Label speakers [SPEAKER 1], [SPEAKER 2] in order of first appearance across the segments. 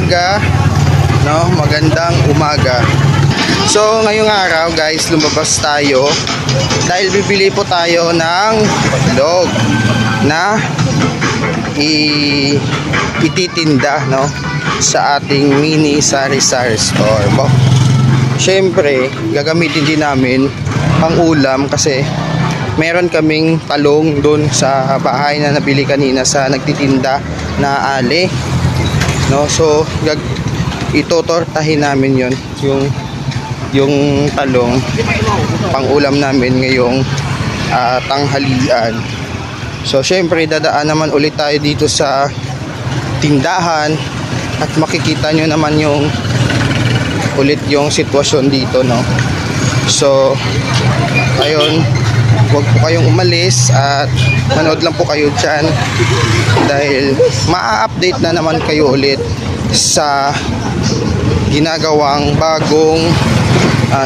[SPEAKER 1] umaga, no? Magandang umaga. So ngayong araw guys, lumabas tayo dahil bibili po tayo ng hotdog na ititinda, no, sa ating mini sari-sari store. Syempre, gagamitin din namin ang ulam kasi meron kaming talong doon sa bahay na nabili kanina sa nagtitinda na Ali, no? So itotortahin namin yung talong pang ulam namin ngayong tanghalian. So syempre dadaan naman ulit tayo dito sa tindahan at makikita nyo naman yung sitwasyon dito, no? So ayun, huwag po kayong umalis at manood lang po kayo dyan dahil ma-update na naman kayo ulit sa ginagawang bagong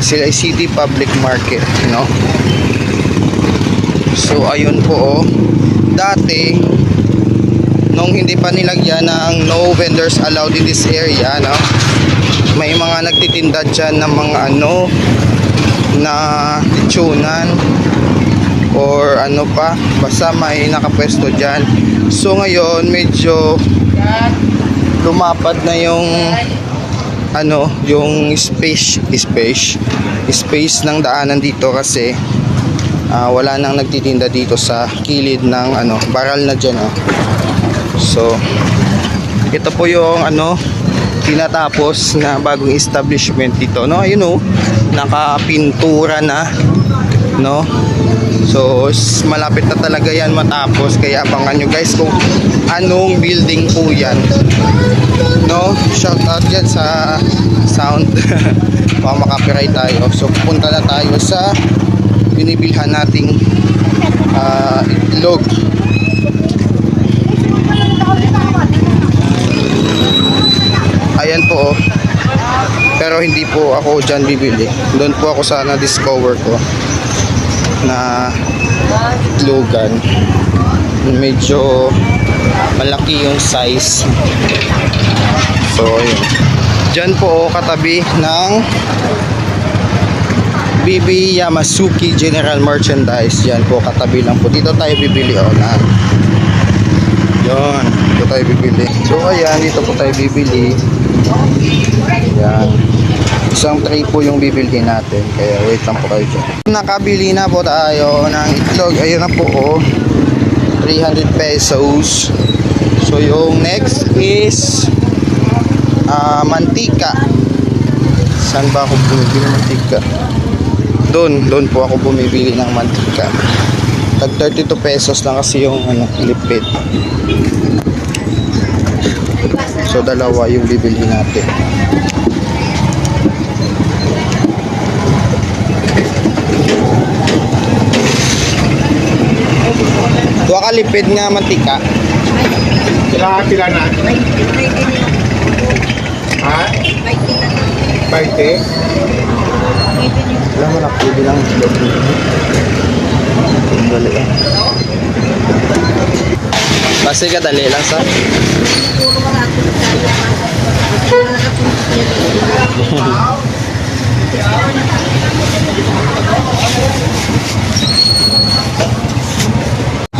[SPEAKER 1] Silay City Public Market, no? So ayun po, dati nung hindi pa nilagyan ng no vendors allowed in this area, no, may mga nagtitinda dyan ng mga na lechonan or basta may nakapwesto dyan. So ngayon medyo lumapad na yung space ng daanan dito kasi wala nang nagtitinda dito sa kilid ng baral na dyan, So ito po yung tinatapos na bagong establishment dito, no? Ayun, nakapintura na, no? So malapit na talaga yan matapos, kaya abangan nyo guys kung anong building po yan, no? Shout out yan sa sound baka makapiright tayo. So pupunta na tayo sa binibilhan nating itlog. Ayan po, pero hindi po ako dyan bibili. Doon po ako sa na-discover ko na itlogan. Medyo malaki yung size. So ayun, dyan po katabi ng BB Yamasuki General Merchandise. Yan po, katabi lang po. Dito tayo bibili, yun, dito tayo bibili. So ayan, dito po tayo bibili. Yan, isang tray po yung bibili natin, kaya wait lang po kayo dyan. Nakabili na po tayo ng itlog. Ayun na po, 300 pesos. So yung next is mantika. Saan ba ako bumibili ng mantika? Doon po ako bumibili ng mantika. Tag 32 pesos lang kasi yung lipid. So dalawa yung bibili natin. Dua ka lipid nga mantika.
[SPEAKER 2] Pila na? Ha? 20?
[SPEAKER 1] Alam mo na, pwede lang itlog. Dali lang. Basta ka dali lang sa.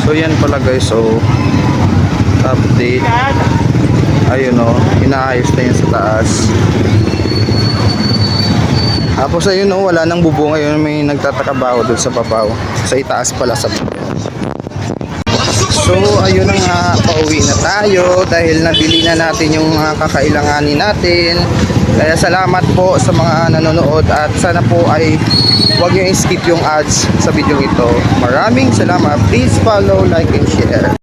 [SPEAKER 1] So yan pala guys, so update. Ayun, inaayos na yun sa taas. Tapos ayun, wala nang bubong. Ayun, may nagtatrabaho doon sa babaw. Sa itaas pala sa babaw. So ayun na nga, pauwi na tayo dahil nabili na natin yung mga kakailanganin natin. Kaya salamat po sa mga nanonood at sana po ay huwag nyo i-skip yung ads sa video ito. Maraming salamat. Please follow, like, and share.